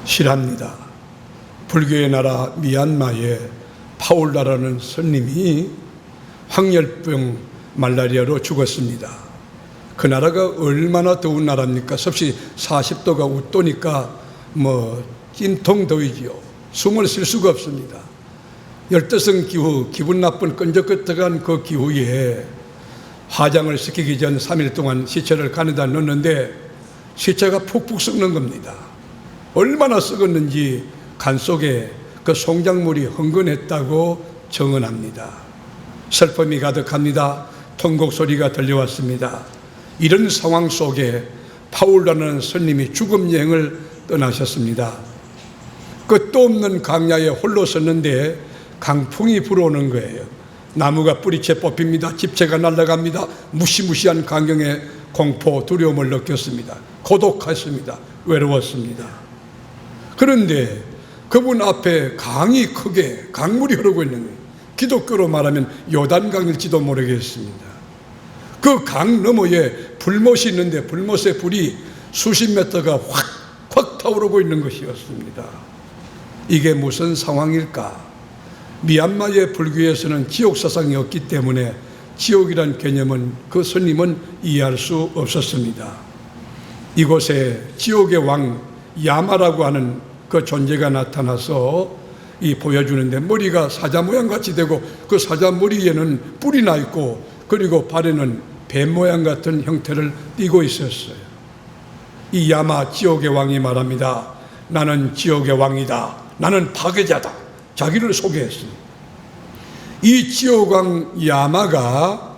실합니다. 불교의 나라 미얀마에 파울라라는 스님이 황열병 말라리아로 죽었습니다. 그 나라가 얼마나 더운 나라입니까? 섭씨 40도가 웃도니까 찐통 더위지요. 숨을 쉴 수가 없습니다. 열대성 기후, 기분 나쁜 끈적끈적한 그 기후에 화장을 시키기 전 3일 동안 시체를 간에다 넣었는데 시체가 푹푹 썩는 겁니다. 얼마나 썩었는지 간 속에 그 송장물이 흥건했다고 정언합니다. 슬픔이 가득합니다. 통곡 소리가 들려왔습니다. 이런 상황 속에 파울라는 스님이 죽음 여행을 떠나셨습니다. 끝도 없는 강야에 홀로 섰는데 강풍이 불어오는 거예요. 나무가 뿌리채 뽑힙니다. 집채가 날아갑니다. 무시무시한 광경에 공포, 두려움을 느꼈습니다. 고독했습니다. 외로웠습니다. 그런데 그분 앞에 강이 크게 강물이 흐르고 있는 거예요. 기독교로 말하면 요단강일지도 모르겠습니다. 그 강 너머에 불못이 있는데 불못의 불이 수십 미터가 확 타오르고 있는 것이었습니다. 이게 무슨 상황일까? 미얀마의 불교에서는 지옥 사상이 없기 때문에 지옥이란 개념은 그 스님은 이해할 수 없었습니다. 이곳에 지옥의 왕 야마라고 하는 그 존재가 나타나서 보여주는데 머리가 사자 모양같이 되고 그 사자 머리에는 뿔이 나 있고 그리고 발에는 뱀 모양 같은 형태를 띠고 있었어요. 이 야마 지옥의 왕이 말합니다. 나는 지옥의 왕이다. 나는 파괴자다. 자기를 소개했습니다. 이 지옥왕 야마가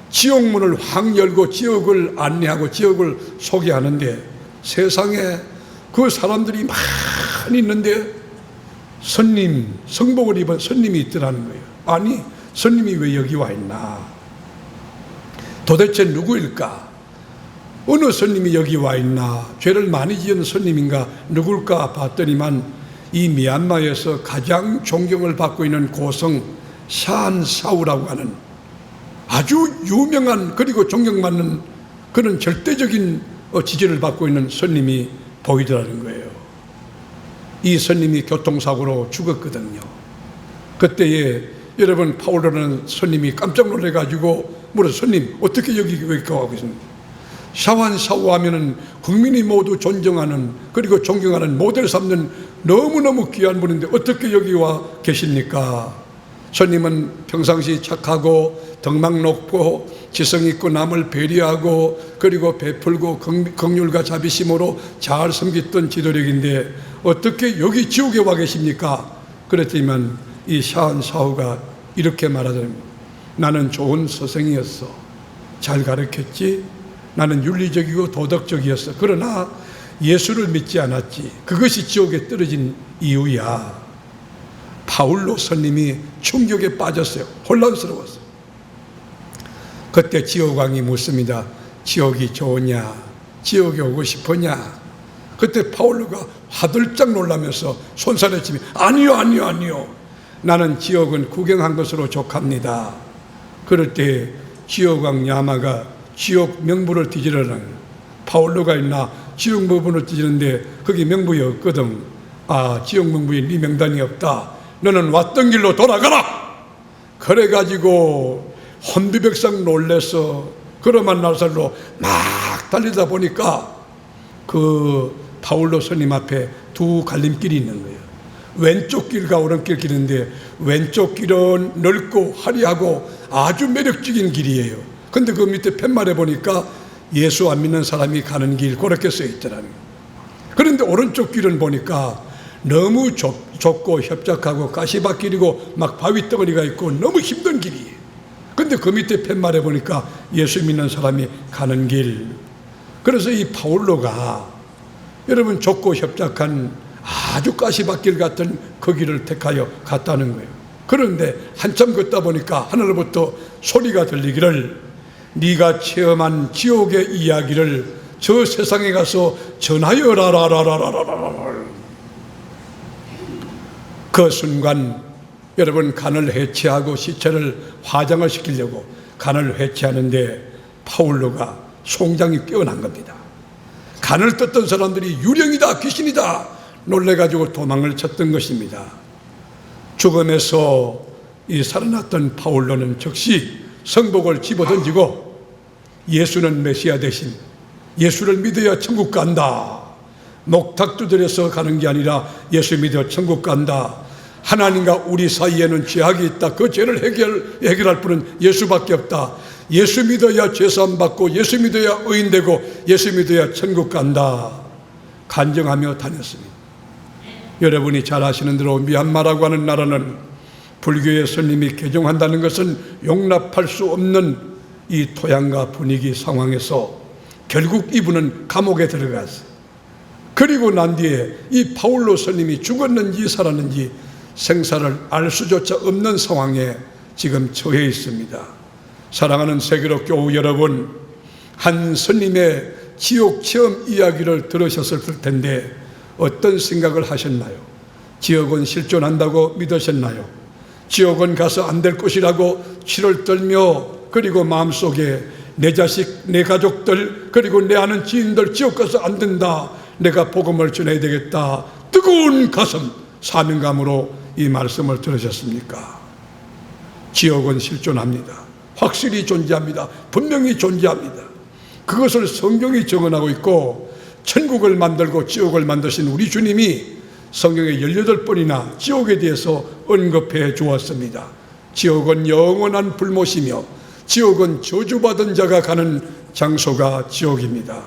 지옥문을 확 열고 지옥을 안내하고 지옥을 소개하는데 세상에 그 사람들이 많이 있는데 성복을 입은 스님이 있더라는 거예요. 아니, 스님이 왜 여기 와 있나? 도대체 누구일까? 어느 스님이 여기 와 있나? 죄를 많이 지은 스님인가? 누굴까 봤더니만 이 미얀마에서 가장 존경을 받고 있는 고성 샨사우라고 하는 아주 유명한 그리고 존경받는 그런 절대적인 지지를 받고 있는 스님이 보이더라는 거예요. 이 스님이 교통사고로 죽었거든요. 그때에 여러분 파울라는 스님이 깜짝 놀래가지고 스님 어떻게 여기 왜 가고 계십니까? 샤완사우 하면은 국민이 모두 존경하는 그리고 존경하는 모델 삼는 너무너무 귀한 분인데 어떻게 여기 와 계십니까? 스님은 평상시 착하고 덕망 높고 지성 있고 남을 배려하고 그리고 베풀고 긍휼과 자비심으로 잘 섬겼던 지도력인데 어떻게 여기 지옥에 와 계십니까? 그랬더니만 이 샤완사우가 이렇게 말하더랍니다. 나는 좋은 스승이었어. 잘 가르쳤지. 나는 윤리적이고 도덕적이었어. 그러나 예수를 믿지 않았지. 그것이 지옥에 떨어진 이유야. 파울로 스님이 충격에 빠졌어요. 혼란스러웠어요. 그때 지옥왕이 묻습니다. 지옥이 좋으냐? 지옥에 오고 싶으냐? 그때 파울로가 화들짝 놀라면서 손살에 치며 아니요. 나는 지옥은 구경한 것으로 족합니다. 그럴 때 지옥왕 야마가 지옥 명부를 뒤지려는 파울로가 있나 지옥 명부를 뒤지는데 거기 명부에 없거든. 아, 지옥 명부에 네 명단이 없다. 너는 왔던 길로 돌아가라. 그래가지고 혼비백상 놀래서 그러만 날살로 막 달리다 보니까 그 파울로 스님 앞에 두 갈림길이 있는 거예요. 왼쪽 길과 오른길 길인데 왼쪽 길은 넓고 화려하고 아주 매력적인 길이에요. 근데 그 밑에 팻말에 보니까 예수 안 믿는 사람이 가는 길 그렇게 써 있더라는 거예요. 그런데 오른쪽 길은 보니까 너무 좁고 협착하고 가시밭길이고 막 바위 덩어리가 있고 너무 힘든 길이에요. 근데 그 밑에 팻말에 보니까 예수 믿는 사람이 가는 길. 그래서 이 파울로가 여러분 좁고 협착한 아주 가시밭길 같은 그 길을 택하여 갔다는 거예요. 그런데 한참 걷다 보니까 하늘로부터 소리가 들리기를 네가 체험한 지옥의 이야기를 저 세상에 가서 전하여라라라라라라라. 그 순간 여러분 간을 해체하고 시체를 화장을 시키려고 간을 해체하는데 파울로가 송장이 깨어난 겁니다. 간을 떴던 사람들이 유령이다 귀신이다 놀래가지고 도망을 쳤던 것입니다. 죽음에서 이 살아났던 바울로는 즉시 성복을 집어던지고 예수는 메시아 대신 예수를 믿어야 천국 간다. 목탁 두드려서 가는 게 아니라 예수 믿어 천국 간다. 하나님과 우리 사이에는 죄악이 있다. 그 죄를 해결할 분은 예수밖에 없다. 예수 믿어야 죄사함 받고 예수 믿어야 의인되고 예수 믿어야 천국 간다. 간증하며 다녔습니다. 여러분이 잘 아시는 대로 미얀마라고 하는 나라는 불교의 스님이 개종한다는 것은 용납할 수 없는 이 토양과 분위기 상황에서 결국 이분은 감옥에 들어갔어요. 그리고 난 뒤에 이 바울로 스님이 죽었는지 살았는지 생사를 알 수조차 없는 상황에 지금 처해 있습니다. 사랑하는 세계로 교우 여러분, 한 스님의 지옥 체험 이야기를 들으셨을 텐데 어떤 생각을 하셨나요? 지옥은 실존한다고 믿으셨나요? 지옥은 가서 안 될 것이라고 치를 떨며 그리고 마음속에 내 자식, 내 가족들 그리고 내 아는 지인들 지옥 가서 안 된다. 내가 복음을 전해야 되겠다. 뜨거운 가슴, 사명감으로 이 말씀을 들으셨습니까? 지옥은 실존합니다. 확실히 존재합니다. 분명히 존재합니다. 그것을 성경이 정언하고 있고 천국을 만들고 지옥을 만드신 우리 주님이 성경에 18번이나 지옥에 대해서 언급해 주었습니다. 지옥은 영원한 불못이며 지옥은 저주받은 자가 가는 장소가 지옥입니다.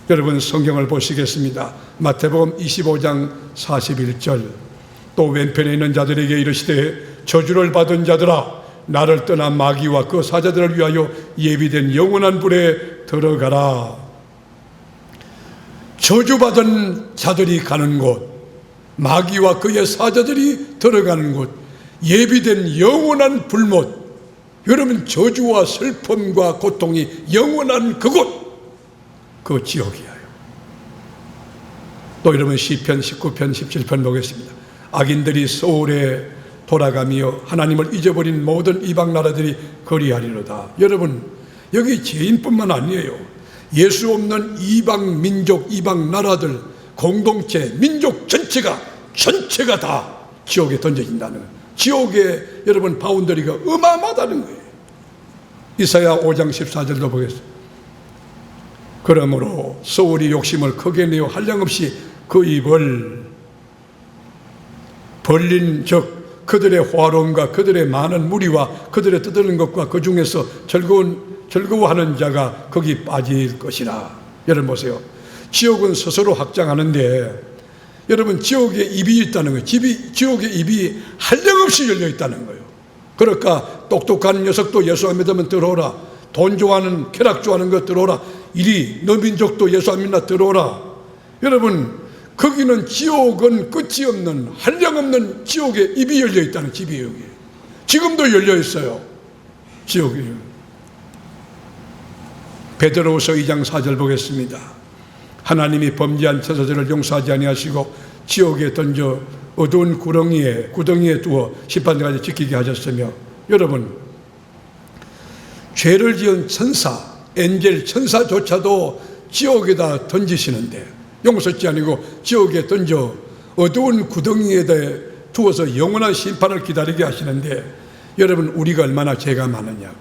여러분 성경을 보시겠습니다. 마태복음 25장 41절. 또 왼편에 있는 자들에게 이르시되 저주를 받은 자들아 나를 떠나 마귀와 그 사자들을 위하여 예비된 영원한 불에 들어가라. 저주받은 자들이 가는 곳, 마귀와 그의 사자들이 들어가는 곳, 예비된 영원한 불못. 여러분 저주와 슬픔과 고통이 영원한 그곳, 그 지옥이에요. 또 여러분 시편 19편 17편 보겠습니다. 악인들이 소홀에 돌아가며 하나님을 잊어버린 모든 이방 나라들이 거리하리로다. 여러분 여기 죄인뿐만 아니에요. 예수 없는 이방 민족, 이방 나라들, 공동체, 민족 전체가 다 지옥에 던져진다는 거예요. 지옥에 여러분 바운더리가 어마어마하다는 거예요. 이사야 5장 14절도 보겠습니다. 그러므로 소울이 욕심을 크게 내어 한량없이 그 입을 벌린 즉 그들의 화로움과 그들의 많은 무리와 그들의 떠드는 것과 그 중에서 즐거워하는 자가 거기 빠질 것이라. 여러분 보세요. 지옥은 스스로 확장하는데 여러분 지옥에 입이 있다는 거예요. 지옥의 입이 한량없이 열려 있다는 거예요. 그러니까 똑똑한 녀석도 예수 안 믿으면 들어오라. 돈 좋아하는, 쾌락 좋아하는 것 들어오라. 이리 너 민족도 예수 안 믿나 들어오라. 여러분 거기는 지옥은 끝이 없는 한량없는 지옥에 입이 열려 있다는 집이 여기. 지금도 열려 있어요. 지옥이. 베드로후서 2장 4절 보겠습니다. 하나님이 범죄한 처자들을 용서하지 아니하시고 지옥에 던져 어두운 구덩이에 두어 심판까지 지키게 하셨으며, 여러분 죄를 지은 천사, 엔젤 천사조차도 지옥에다 던지시는데 용서치 아니고 지옥에 던져 어두운 구덩이에다 두어서 영원한 심판을 기다리게 하시는데 여러분 우리가 얼마나 죄가 많으냐.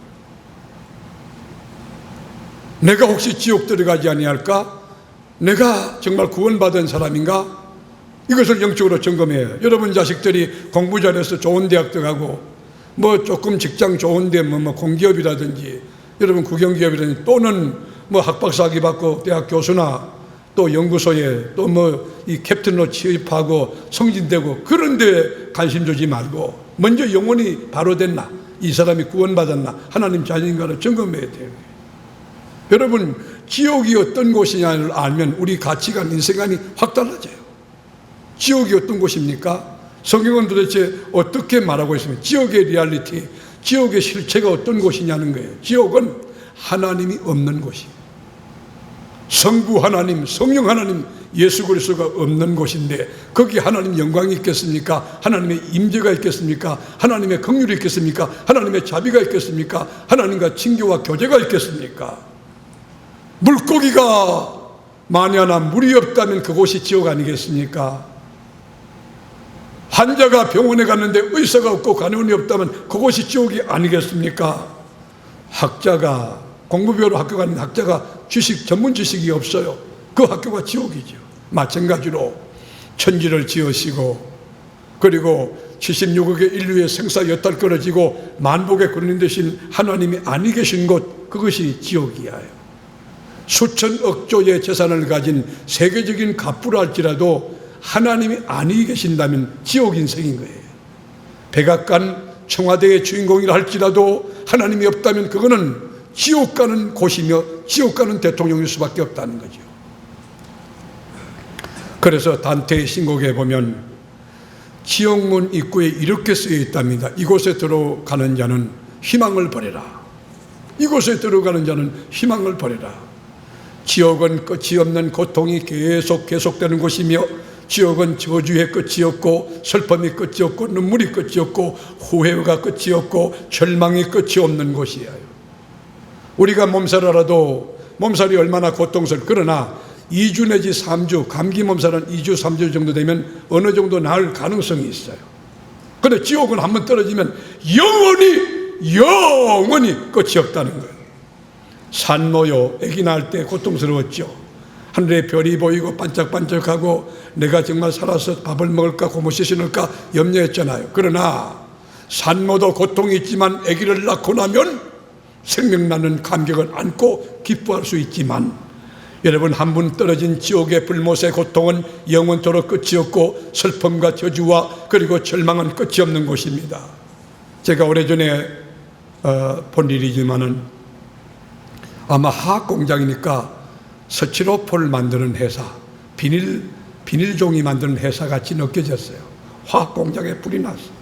내가 혹시 지옥 들어가지 아니할까? 내가 정말 구원받은 사람인가? 이것을 영적으로 점검해요. 여러분 자식들이 공부 잘해서 좋은 대학 들어가고 뭐 조금 직장 좋은데 뭐 공기업이라든지 여러분 국영기업이라든지 또는 뭐 학박사학위 받고 대학 교수나 또 연구소에 또 뭐 이 캡틴으로 취업하고 성진되고 그런데 관심 주지 말고 먼저 영혼이 바로 됐나? 이 사람이 구원받았나? 하나님 자녀인가를 점검해야 돼요. 여러분 지옥이 어떤 곳이냐를 알면 우리 가치관, 인생관이 확 달라져요. 지옥이 어떤 곳입니까? 성경은 도대체 어떻게 말하고 있습니까? 지옥의 리얼리티, 지옥의 실체가 어떤 곳이냐는 거예요. 지옥은 하나님이 없는 곳이에요. 성부 하나님, 성령 하나님, 예수 그리스도가 없는 곳인데 거기 하나님 영광이 있겠습니까? 하나님의 임재가 있겠습니까? 하나님의 긍휼이 있겠습니까? 하나님의 자비가 있겠습니까? 하나님과 친교와 교제가 있겠습니까? 물고기가 만에 하나 물이 없다면 그곳이 지옥 아니겠습니까? 환자가 병원에 갔는데 의사가 없고 간호원이 없다면 그것이 지옥이 아니겠습니까? 학자가 공부배우로 학교 가는 학자가 전문 지식이 없어요. 그 학교가 지옥이죠. 마찬가지로 천지를 지으시고 그리고 76억의 인류의 생사 여탈 끊어지고 만복의 근원 되신 하나님이 아니 계신 곳, 그것이 지옥이에요. 수천억 조의 재산을 가진 세계적인 갑부라 할지라도 하나님이 아니 계신다면 지옥 인생인 거예요. 백악관 청와대의 주인공이라 할지라도 하나님이 없다면 그거는 지옥 가는 곳이며 지옥 가는 대통령일 수밖에 없다는 거죠. 그래서 단테의 신곡에 보면 지옥문 입구에 이렇게 쓰여 있답니다. 이곳에 들어가는 자는 희망을 버려라. 이곳에 들어가는 자는 희망을 버려라. 지옥은 끝이 없는 고통이 계속되는 곳이며 지옥은 저주의 끝이 없고 슬픔이 끝이 없고 눈물이 끝이 없고 후회가 끝이 없고 절망이 끝이 없는 곳이에요. 우리가 몸살이라도 몸살이 얼마나 고통스러워. 그러나 2주 내지 3주, 감기 몸살은 2주 3주 정도 되면 어느 정도 나을 가능성이 있어요. 그런데 지옥은 한번 떨어지면 영원히 끝이 없다는 거예요. 산모요, 아기 낳을 때 고통스러웠죠. 하늘에 별이 보이고 반짝반짝하고 내가 정말 살아서 밥을 먹을까 고무신 신을까 염려했잖아요. 그러나 산모도 고통이 있지만 아기를 낳고 나면 생명나는 감격을 안고 기뻐할 수 있지만 여러분, 한 분 떨어진 지옥의 불못의 고통은 영원토록 끝이 없고 슬픔과 저주와 그리고 절망은 끝이 없는 곳입니다. 제가 오래전에 본 일이지만은 아마 화학공장이니까 스티로폼을 만드는 회사, 비닐종이 만드는 회사 같이 느껴졌어요. 화학공장에 불이 났어요.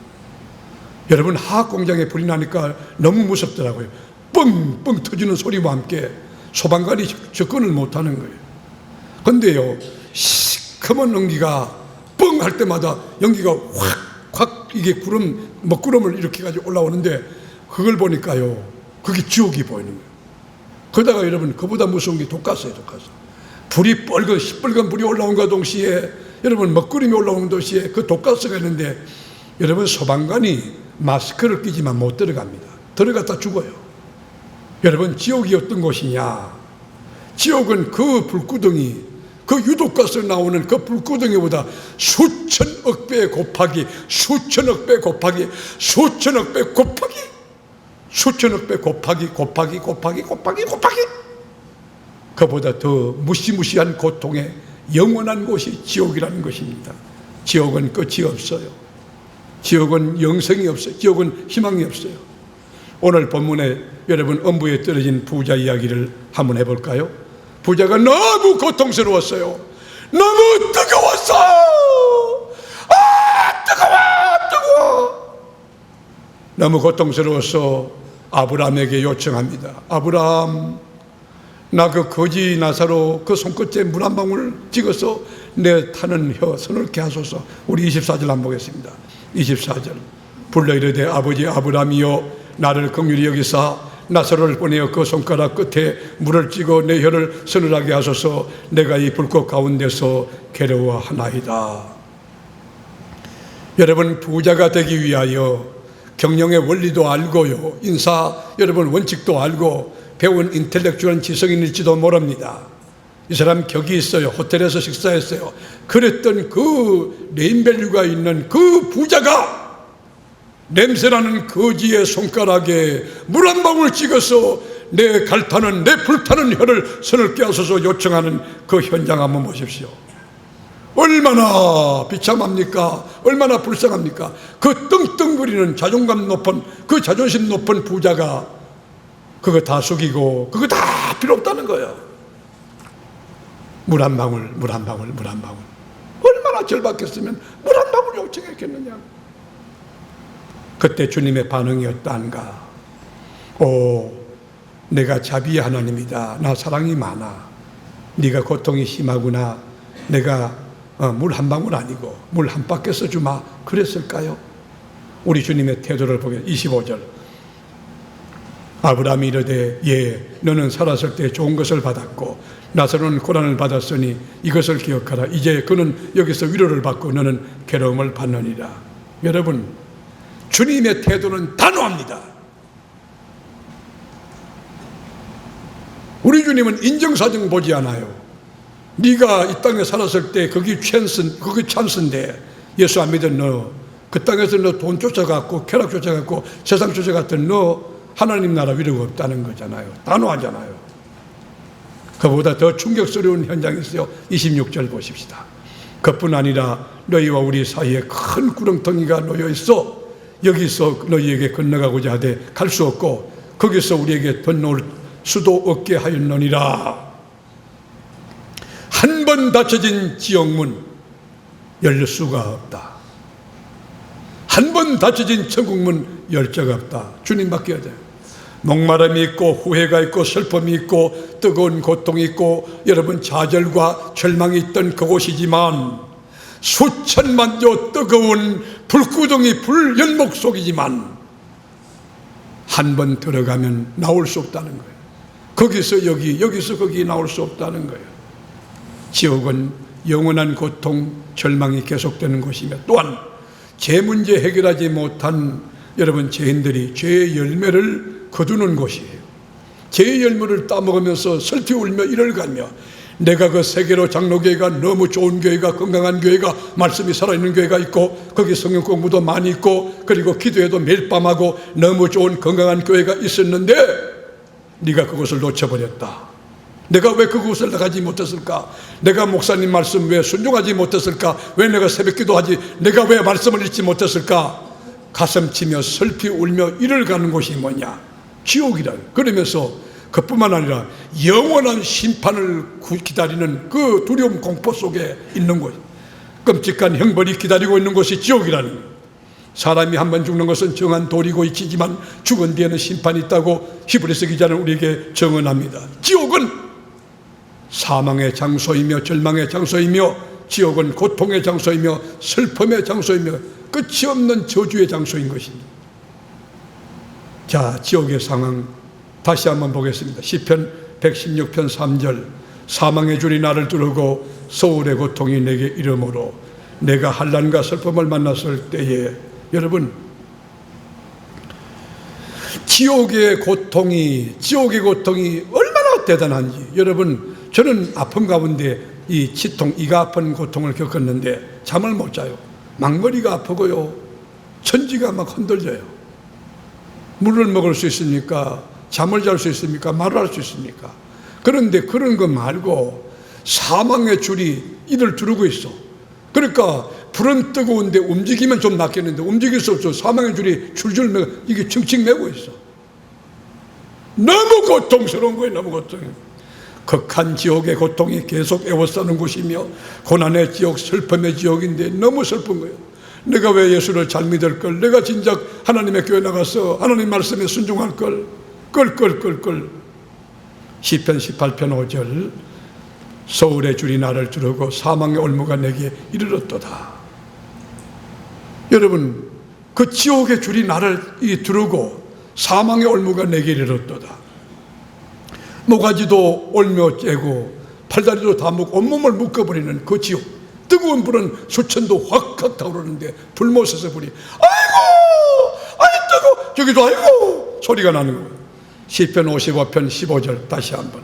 여러분, 화학공장에 불이 나니까 너무 무섭더라고요. 뻥뻥 터지는 소리와 함께 소방관이 접근을 못하는 거예요. 근데요, 시커먼 연기가 뻥 할 때마다 연기가 확 이게 먹구름을 이렇게 가지고 올라오는데 그걸 보니까요, 그게 지옥이 보이는 거예요. 그러다가 여러분, 그보다 무서운 게 독가스예요. 독가스. 불이 시뻘건 불이 올라온과 동시에 여러분, 먹구름이 올라오는 동시에 그 독가스가 있는데 여러분, 소방관이 마스크를 끼지만 못 들어갑니다. 들어갔다 죽어요. 여러분, 지옥이 어떤 곳이냐? 지옥은 그 불구덩이, 그 유독가스 나오는 그 불구덩이보다 수천억 배 곱하기 그보다 더 무시무시한 고통의 영원한 곳이 지옥이라는 것입니다. 지옥은 끝이 없어요. 지옥은 영생이 없어요. 지옥은 희망이 없어요. 오늘 본문에 여러분, 엄부에 떨어진 부자 이야기를 한번 해볼까요? 부자가 너무 고통스러웠어요. 너무 뜨거웠어. 뜨거워. 너무 고통스러워서 아브라함에게 요청합니다. 아브라함, 나 그 거지 나사로 그 손끝에 물 한 방울 찍어서 내 타는 혀 서늘케 하소서. 우리 24절 한번 보겠습니다. 24절. 불러 이르되 아버지 아브라함이여, 나를 긍휼히 여기사 나사로를 보내어 그 손가락 끝에 물을 찍어 내 혀를 서늘하게 하소서. 내가 이 불꽃 가운데서 괴로워하나이다. 여러분, 부자가 되기 위하여 경영의 원리도 알고요, 인사 여러분 원칙도 알고 배운 인텔렉주얼한 지성인일지도 모릅니다. 이 사람 격이 있어요. 호텔에서 식사했어요. 그랬던 그 네임밸류가 있는 그 부자가 냄새나는 거지의 손가락에 물 한 방울 찍어서 내 갈타는, 내 불타는 혀를 서늘게 하소서 요청하는 그 현장 한번 보십시오. 얼마나 비참합니까? 얼마나 불쌍합니까? 그 떵떵거리는 자존감 높은, 그 자존심 높은 부자가 그거 다 속이고 그거 다 필요 없다는 거예요. 물 한 방울. 얼마나 절박했으면 물 한 방울 요청했겠느냐. 그때 주님의 반응이 어떠한가? 오, 내가 자비의 하나님이다. 나 사랑이 많아. 네가 고통이 심하구나. 내가 물 한 방울 아니고 물 한 바퀴 써주마. 그랬을까요? 우리 주님의 태도를 보면 25절. 아브라함이 이르되 예, 너는 살았을 때 좋은 것을 받았고 나사로는 고난을 받았으니 이것을 기억하라. 이제 그는 여기서 위로를 받고 너는 괴로움을 받느니라. 여러분, 주님의 태도는 단호합니다. 우리 주님은 인정사정 보지 않아요. 네가 이 땅에 살았을 때 그게 찬스인데 예수 안 믿은 너, 그 땅에서 너 돈 쫓아갔고 쾌락 쫓아갔고 세상 쫓아갔던 너 하나님 나라 위로가 없다는 거잖아요. 단호하잖아요. 그보다 더 충격스러운 현장이 있어요. 26절 보십시다. 그뿐 아니라 너희와 우리 사이에 큰 구렁텅이가 놓여 있어 여기서 너희에게 건너가고자 하되 갈 수 없고 거기서 우리에게 건너올 수도 없게 하였느니라. 한 번 닫혀진 지옥문 열 수가 없다. 한 번 닫혀진 천국문 열 자가 없다. 주님밖에 없어요. 목마름이 있고 후회가 있고 슬픔이 있고 뜨거운 고통이 있고 여러분 좌절과 절망이 있던 그곳이지만 수천만 조 뜨거운 불구덩이 불연목 속이지만 한 번 들어가면 나올 수 없다는 거예요. 거기서 여기, 여기서 거기 나올 수 없다는 거예요. 지옥은 영원한 고통, 절망이 계속되는 곳이며 또한 죄 문제 해결하지 못한 여러분 죄인들이 죄의 열매를 거두는 곳이에요. 죄의 열매를 따먹으면서 슬피 울며 이를 갈며 내가 그 세계로 장로교회가 너무 좋은 교회가 건강한 교회가 말씀이 살아있는 교회가 있고 거기 성경 공부도 많이 있고 그리고 기도회도 매일 밤하고 너무 좋은 건강한 교회가 있었는데 네가 그것을 놓쳐버렸다. 내가 왜 그곳을 나가지 못했을까? 내가 목사님 말씀 왜 순종하지 못했을까? 왜 내가 새벽기도 하지? 내가 왜 말씀을 읽지 못했을까? 가슴치며 슬피 울며 이를 가는 곳이 뭐냐? 지옥이라. 그러면서 그뿐만 아니라 영원한 심판을 기다리는 그 두려움 공포 속에 있는 곳, 끔찍한 형벌이 기다리고 있는 곳이 지옥이라는 거예요. 사람이 한 번 죽는 것은 정한 도리고 이치지만 죽은 뒤에는 심판이 있다고 히브리서 기자는 우리에게 증언합니다. 지옥은 사망의 장소이며 절망의 장소이며 지옥은 고통의 장소이며 슬픔의 장소이며 끝이 없는 저주의 장소인 것입니다. 자, 지옥의 상황 다시 한번 보겠습니다. 시편 116편 3절 사망의 줄이 나를 두르고 소울의 고통이 내게 이르므로 내가 환난과 슬픔을 만났을 때에 여러분 지옥의 고통이 얼마나 대단한지 여러분 저는 아픔 가운데 이 치통, 이가 아픈 고통을 겪었는데 잠을 못 자요. 망머리가 아프고요. 천지가 막 흔들려요. 물을 먹을 수 있습니까? 잠을 잘 수 있습니까? 말을 할 수 있습니까? 그런데 그런 거 말고 사망의 줄이 이를 두르고 있어. 그러니까 불은 뜨거운데 움직이면 좀 낫겠는데 움직일 수 없어. 사망의 줄이 줄줄 매고 이게 칭칭 매고 있어. 너무 고통스러운 거예요. 너무 고통스러워. 극한 지옥의 고통이 계속 에워싸는 곳이며 고난의 지옥, 슬픔의 지옥인데 너무 슬픈 거예요. 내가 왜 예수를 잘 믿을 걸, 내가 진작 하나님의 교회 나가서 하나님 말씀에 순종할 걸, 시편 18편 5절 소울의 줄이 나를 두르고 사망의 올무가 내게 이르렀도다. 여러분 그 지옥의 줄이 나를 두르고 사망의 올무가 내게 이르렀도다. 모가지도 올며 째고 팔다리도 다 묶고 온몸을 묶어버리는 그 지옥. 뜨거운 불은 수천도 확확 타오르는데 불못에서 불이 아이고 뜨거 저기도 아이고 소리가 나는 거예요. 시편 55편 15절 다시 한번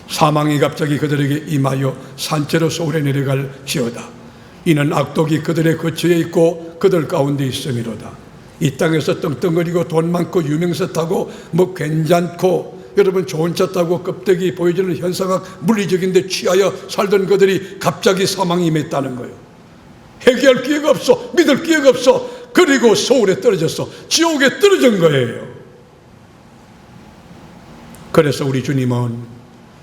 사망이 갑자기 그들에게 임하여 산채로 소울에 내려갈 지어다. 이는 악독이 그들의 거처에 있고 그들 가운데 있음이로다. 이 땅에서 떵떵거리고 돈 많고 유명세 타고 뭐 괜찮고 여러분 좋은 차 타고 껍데기 보여주는 현상학 물리적인데 취하여 살던 그들이 갑자기 사망이 임했다는 거예요. 회개할 기회가 없어. 믿을 기회가 없어. 그리고 소울에 떨어졌어. 지옥에 떨어진 거예요. 그래서 우리 주님은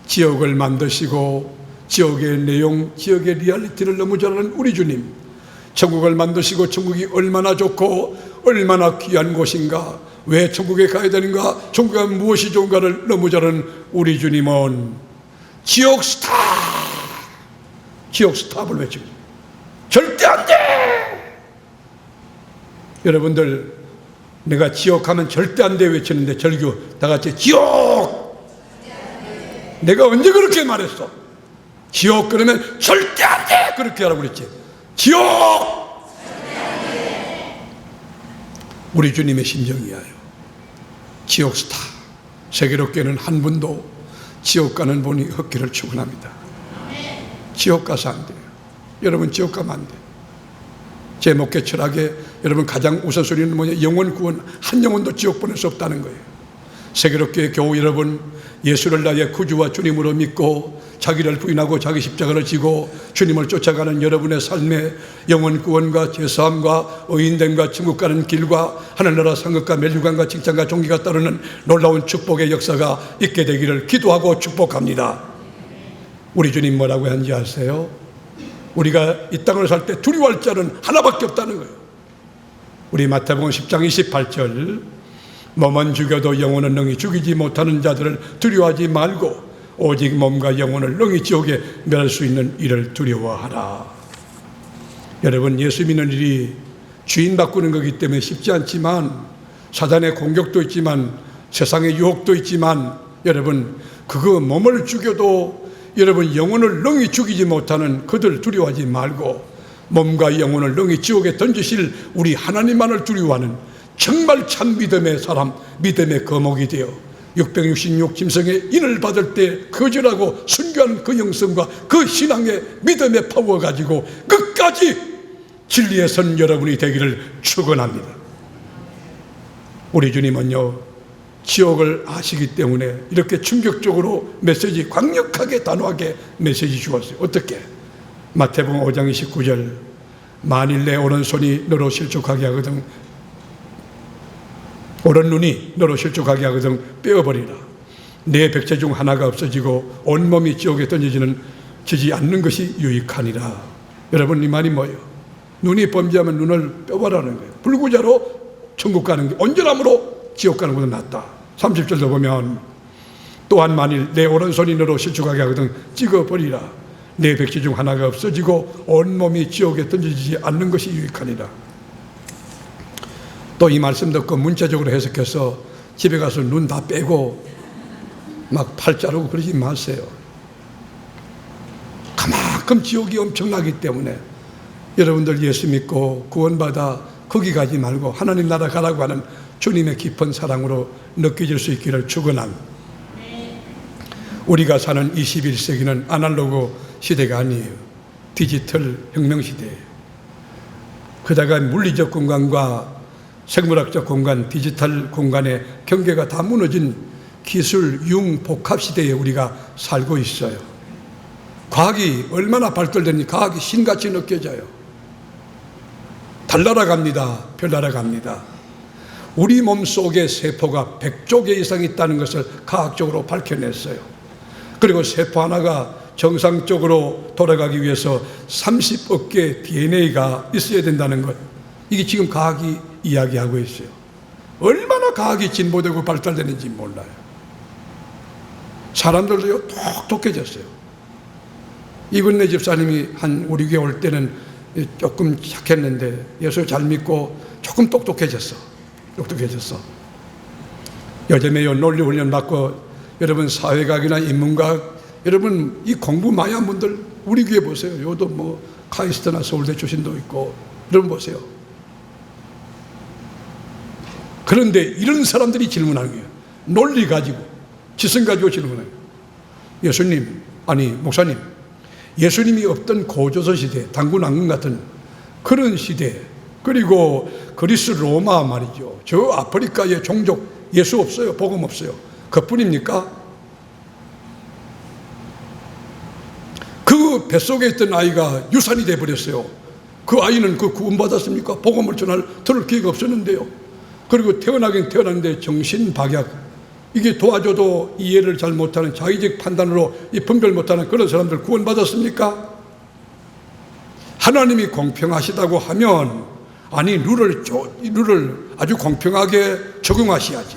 지옥을 만드시고 지옥의 내용, 지옥의 리얼리티를 너무 잘 아는 우리 주님, 천국을 만드시고 천국이 얼마나 좋고 얼마나 귀한 곳인가, 왜 천국에 가야 되는가, 천국에 무엇이 좋은가를 너무 잘 아는 우리 주님은 지옥 스탑을 외치고 절대 안 돼. 여러분들 내가 지옥 하면 절대 안 돼 외치는데 절규 다 같이 지옥. 내가 언제 그렇게 말했어? 지옥 그러면 절대 안 돼 그렇게 하라고 그랬지. 지옥 우리 주님의 심정이에요. 지옥스타. 세계롭게는 한 분도 지옥 가는 분이 없기를 축원합니다. 지옥 가서 안 돼요. 여러분 지옥 가면 안 돼요. 제 목회 철학에 여러분 가장 우선순위는 뭐냐? 영혼 구원. 한 영혼도 지옥 보낼 수 없다는 거예요. 세계롭게 교우 여러분, 예수를 나의 구주와 주님으로 믿고 자기를 부인하고 자기 십자가를 지고 주님을 쫓아가는 여러분의 삶에 영혼 구원과 죄사함과 의인됨과 천국 가는 길과 하늘나라 상급과 멸류관과 칭찬과 존귀가 따르는 놀라운 축복의 역사가 있게 되기를 기도하고 축복합니다. 우리 주님 뭐라고 하는지 아세요? 우리가 이 땅을 살 때 두려워할 자는 하나밖에 없다는 거예요. 우리 마태복음 10장 28절, 몸은 죽여도 영혼은 능히 죽이지 못하는 자들을 두려워하지 말고 오직 몸과 영혼을 능히 지옥에 멸할 수 있는 이를 두려워하라. 여러분, 예수 믿는 일이 주인 바꾸는 거기 때문에 쉽지 않지만, 사단의 공격도 있지만, 세상의 유혹도 있지만, 여러분 그거 몸을 죽여도 여러분 영혼을 능히 죽이지 못하는 그들 두려워하지 말고 몸과 영혼을 능히 지옥에 던지실 우리 하나님만을 두려워하는 정말 참 믿음의 사람, 믿음의 거목이 되어 666 짐승의 인을 받을 때 거절하고 순교한 그 영성과 그 신앙의 믿음의 파워 가지고 끝까지 진리에 선 여러분이 되기를 축원합니다. 우리 주님은요, 지옥을 아시기 때문에 이렇게 충격적으로 메시지, 강력하게 단호하게 메시지 주었어요. 어떻게? 마태복음 5장 29절, 만일 내 오른손이 너로 실족하게 하거든, 오른 눈이 너로 실족하게 하거든 빼어버리라. 내 백체 중 하나가 없어지고 온몸이 지옥에 던져지지 않는 것이 유익하니라. 여러분, 이 말이 뭐예요? 눈이 범죄하면 눈을 빼버리라는 거예요. 불구자로 천국 가는 게 온전함으로 지옥 가는 것보다 낫다. 30절도 보면 또한 만일 내 오른손이 너로 실족하게 하거든 찍어버리라. 내 백체 중 하나가 없어지고 온몸이 지옥에 던져지지 않는 것이 유익하니라. 또 이 말씀 듣고 문자적으로 해석해서 집에 가서 눈 다 빼고 막 팔 자르고 그러지 마세요. 그만큼 지옥이 엄청나기 때문에 여러분들 예수 믿고 구원받아 거기 가지 말고 하나님 나라 가라고 하는 주님의 깊은 사랑으로 느껴질 수 있기를 축원합니다. 우리가 사는 21세기는 아날로그 시대가 아니에요. 디지털 혁명 시대예요. 그다가 물리적 공간과 생물학적 공간, 디지털 공간의 경계가 다 무너진 기술 융복합 시대에 우리가 살고 있어요. 과학이 얼마나 발달되니 과학이 신같이 느껴져요. 달나라 갑니다. 별나라 갑니다. 우리 몸 속에 세포가 100조 개 이상 있다는 것을 과학적으로 밝혀냈어요. 그리고 세포 하나가 정상적으로 돌아가기 위해서 30억 개의 DNA가 있어야 된다는 것, 이게 지금 과학이 이야기하고 있어요. 얼마나 과학이 진보되고 발달되는지 몰라요. 사람들도요 똑똑해졌어요. 이근래 집사님이 한 우리 교회 올 때는 조금 착했는데 예수 잘 믿고 조금 똑똑해졌어. 요즘에요 논리 훈련 받고 여러분 사회학이나 인문학, 여러분 이 공부 많이 한 분들 우리 교회 보세요. 요도 뭐 카이스트나 서울대 출신도 있고, 여러분 보세요. 그런데 이런 사람들이 질문하는 거예요. 논리 가지고, 지성 가지고 질문해요. 예수님, 아니 목사님, 예수님이 없던 고조선 시대, 당군 왕군 같은 그런 시대, 그리고 그리스 로마 말이죠, 저 아프리카의 종족 예수 없어요, 복음 없어요, 그뿐입니까? 그 뱃속에 있던 아이가 유산이 돼버렸어요. 그 아이는 그 구원받았습니까? 복음을 들을 기회가 없었는데요. 그리고 태어나긴 태어났는데 정신박약, 이게 도와줘도 이해를 잘 못하는 자의적 판단으로 이 분별 못하는 그런 사람들 구원받았습니까? 하나님이 공평하시다고 하면 아니 룰을 아주 공평하게 적용하셔야지.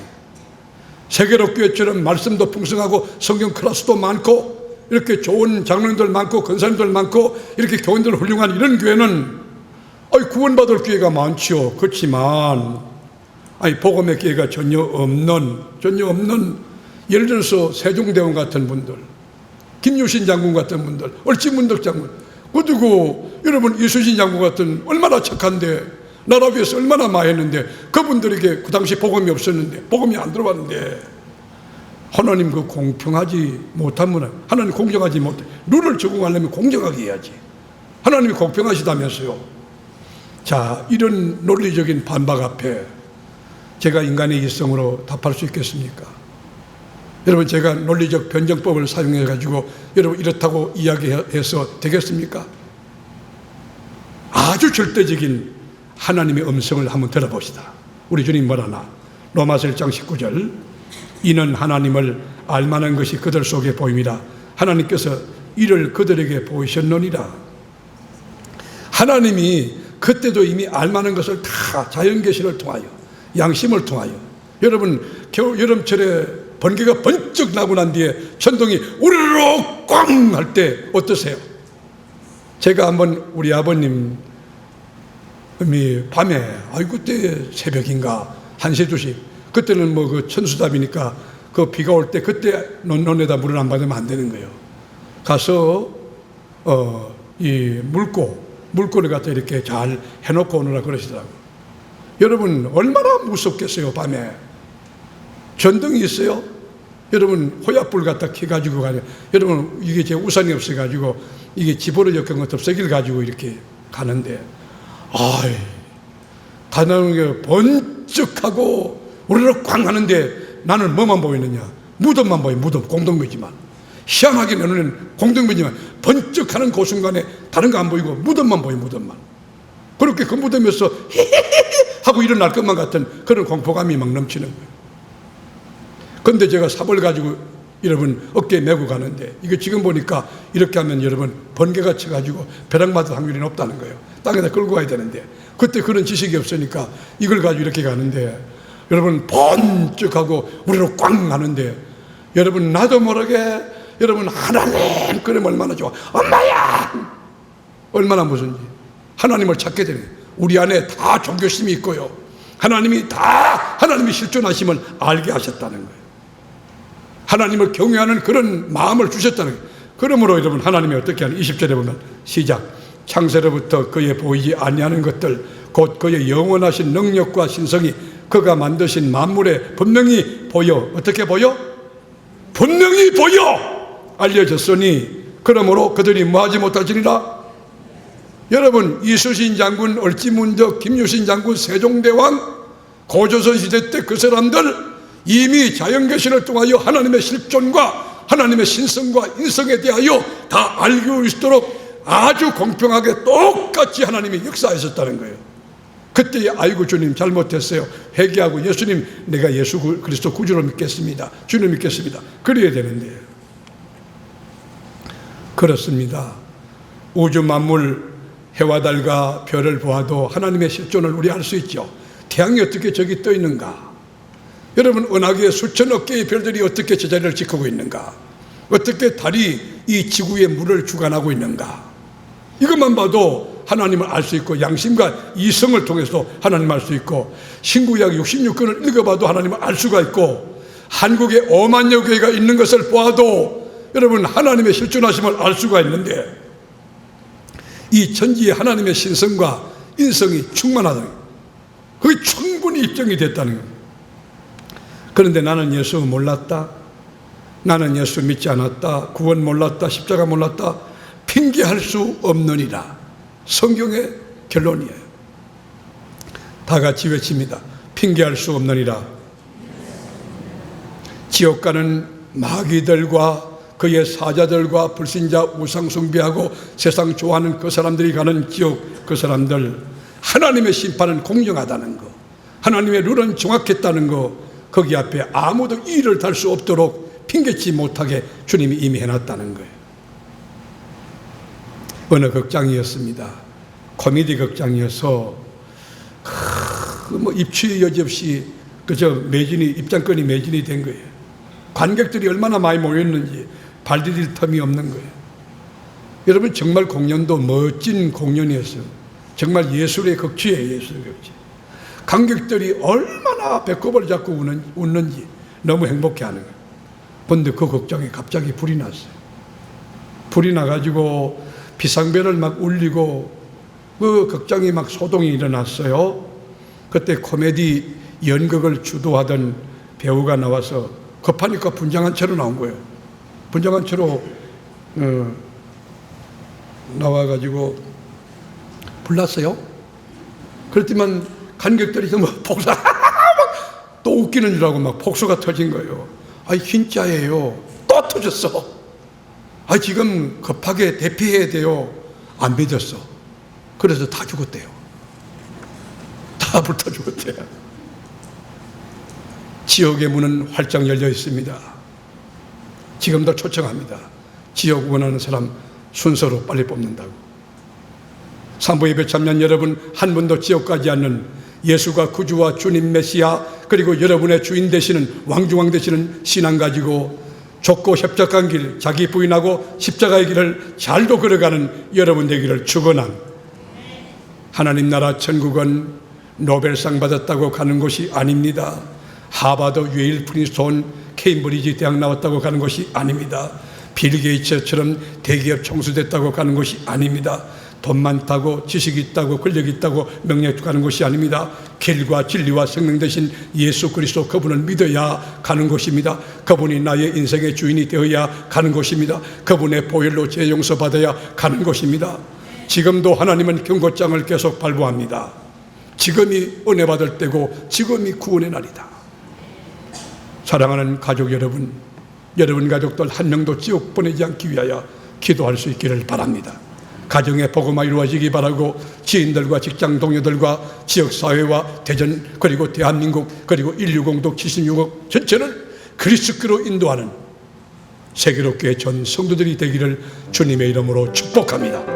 세계로 교회처럼 말씀도 풍성하고 성경 클래스도 많고 이렇게 좋은 장로님들 많고 권사님들 많고 이렇게 교인들 훌륭한 이런 교회는 구원받을 기회가 많지요. 그렇지만 복음의 기회가 전혀 없는 예를 들어서 세종대왕 같은 분들, 김유신 장군 같은 분들, 얼찌문덕 장군, 그리고 여러분 이순신 장군 같은 얼마나 착한데 나라 위해서 얼마나 많이 했는데, 그분들에게 그 당시 복음이 없었는데, 복음이 안 들어왔는데, 하나님 그 공평하지 못하면, 하나님 공정하지 못해. 룰을 적용하려면 공정하게 해야지. 하나님이 공평하시다면서요. 자, 이런 논리적인 반박 앞에 제가 인간의 이성으로 답할 수 있겠습니까? 여러분, 제가 논리적 변정법을 사용해 가지고 여러분 이렇다고 이야기해서 되겠습니까? 아주 절대적인 하나님의 음성을 한번 들어봅시다. 우리 주님 뭐라나? 로마서 1장 19절, 이는 하나님을 알만한 것이 그들 속에 보임이라. 하나님께서 이를 그들에게 보이셨느니라. 하나님이 그때도 이미 알만한 것을 다 자연계시를 통하여, 양심을 통하여, 여러분 여름철에 번개가 번쩍 나고 난 뒤에 천둥이 우르르 꽝 할 때 어떠세요? 제가 한번 우리 아버님이 밤에, 그때 새벽인가 1시 2시, 그때는 뭐 그 천수답이니까 그 비가 올 때 그때 논에다 물을 안 받으면 안 되는 거예요. 가서 이 물고를 갖다 이렇게 잘 해놓고 오느라 그러시더라고요. 여러분, 얼마나 무섭겠어요. 밤에 전등이 있어요. 여러분, 호약불 갖다 켜가지고 가요. 여러분, 이게 제 우산이 없어가지고 이게 집으로 엮은 거 덥석이를 가지고 이렇게 가는데, 가는 게 번쩍하고 우르르 꽝 하는데 나는 뭐만 보이느냐? 무덤만 보여. 무덤, 공동묘지만. 희한하게 내 눈에는 공동묘지만 번쩍하는 그 순간에 다른 거 안 보이고 무덤만 보여. 무덤만. 그렇게 그 무덤에서 하고 일어날 것만 같은 그런 공포감이 막 넘치는 거예요. 그런데 제가 삽을 가지고 여러분 어깨에 메고 가는데, 이거 지금 보니까 이렇게 하면 여러분 번개가 쳐가지고 벼락 맞을 확률이 높다는 거예요. 땅에다 끌고 가야 되는데, 그때 그런 지식이 없으니까 이걸 가지고 이렇게 가는데, 여러분 번쩍하고 우리로 꽝 하는데, 여러분 나도 모르게 여러분 하나님 그럼 얼마나 좋아. 엄마야! 얼마나 무슨지 하나님을 찾게 되는 거예요. 우리 안에 다 종교심이 있고요, 하나님이 다 하나님이 실존하심을 알게 하셨다는 거예요. 하나님을 경외하는 그런 마음을 주셨다는 거예요. 그러므로 여러분 하나님이 어떻게 하는, 20절에 보면 시작, 창세로부터 그의 보이지 아니하는 것들 곧 그의 영원하신 능력과 신성이 그가 만드신 만물에 분명히 보여. 어떻게 보여? 분명히 보여 알려졌으니 그러므로 그들이 뭐하지 못할지니라. 여러분, 이수신 장군, 얼찌문덕, 김유신 장군, 세종대왕, 고조선 시대 때 그 사람들 이미 자연계시를 통하여 하나님의 실존과 하나님의 신성과 인성에 대하여 다 알고 있도록 아주 공평하게 똑같이 하나님이 역사하셨다는 거예요. 그때 아이고 주님 잘못했어요, 회개하고 예수님 내가 예수 그리스도 구주로 믿겠습니다, 주님 믿겠습니다, 그래야 되는데 그렇습니다. 우주 만물 해와 달과 별을 보아도 하나님의 실존을 우리 알 수 있죠. 태양이 어떻게 저기 떠 있는가? 여러분, 은하계의 수천억 개의 별들이 어떻게 제자리를 지키고 있는가? 어떻게 달이 이 지구의 물을 주관하고 있는가? 이것만 봐도 하나님을 알 수 있고, 양심과 이성을 통해서 하나님을 알 수 있고, 신구약 66권을 읽어봐도 하나님을 알 수가 있고, 한국에 5만여 교회가 있는 것을 보아도 여러분 하나님의 실존하심을 알 수가 있는데, 이 천지에 하나님의 신성과 인성이 충만하다, 그게 충분히 입증이 됐다는 거예요. 그런데 나는 예수 몰랐다, 나는 예수 믿지 않았다, 구원 몰랐다, 십자가 몰랐다, 핑계할 수 없느니라. 성경의 결론이에요. 다 같이 외칩니다. 핑계할 수 없느니라. 지옥 가는 마귀들과 그의 사자들과 불신자 우상 숭배하고 세상 좋아하는 그 사람들이 가는 지옥, 그 사람들 하나님의 심판은 공정하다는 거, 하나님의 룰은 정확했다는 거, 거기 앞에 아무도 이를 달 수 없도록 핑계치 못하게 주님이 이미 해놨다는 거예요. 어느 극장이었습니다. 코미디 극장이어서 뭐 입추의 여지 없이 그저 매진이, 입장권이 매진이 된 거예요. 관객들이 얼마나 많이 모였는지 발 디딜 틈이 없는 거예요. 여러분, 정말 공연도 멋진 공연이었어요. 정말 예술의 극치예요. 예술의 극치. 관객들이 얼마나 배꼽을 잡고 웃는지 너무 행복해하는 거예요. 그런데 그 극장에 갑자기 불이 났어요. 불이 나가지고 비상벨을 막 울리고 그 극장이 막 소동이 일어났어요. 그때 코미디 연극을 주도하던 배우가 나와서 급하니까 분장한 채로 나온 거예요. 분장한 채로 나와가지고 불났어요. 그랬더니 관객들이 뭐 복수 또 웃기는 줄 알고 막 복수가 터진 거예요. 아이 진짜예요. 또 터졌어. 아 지금 급하게 대피해야 돼요. 안 믿었어. 그래서 다 죽었대요. 다 불타 죽었대요. 지옥의 문은 활짝 열려 있습니다. 지금도 초청합니다. 지옥 원하는 사람 순서로 빨리 뽑는다고. 산부 예배 참여한 여러분, 한 분도 지옥 가지 않는 예수가 구주와 주님 메시아, 그리고 여러분의 주인 되시는 왕중왕 되시는 신앙 가지고 좁고 협착한 길, 자기 부인하고 십자가의 길을 잘도 걸어가는 여러분 되기를 축원합니다. 하나님 나라 천국은 노벨상 받았다고 가는 곳이 아닙니다. 하버드, 예일, 프린스턴, 케임브리지 대학 나왔다고 가는 것이 아닙니다. 빌 게이츠처럼 대기업 총수됐다고 가는 것이 아닙니다. 돈 많다고, 지식이 있다고, 권력이 있다고 명예에 가는 것이 아닙니다. 길과 진리와 생명 되신 예수 그리스도, 그분을 믿어야 가는 것입니다. 그분이 나의 인생의 주인이 되어야 가는 것입니다. 그분의 보혈로 죄 용서받아야 가는 것입니다. 지금도 하나님은 경고장을 계속 발부합니다. 지금이 은혜 받을 때고 지금이 구원의 날이다. 사랑하는 가족 여러분, 여러분 가족들 한 명도 지옥 보내지 않기 위하여 기도할 수 있기를 바랍니다. 가정의 복음화 이루어지기 바라고 지인들과 직장 동료들과 지역사회와 대전, 그리고 대한민국, 그리고 인류 공동 76억 전체를 그리스도로 인도하는 세계로 교회 전 성도들이 되기를 주님의 이름으로 축복합니다.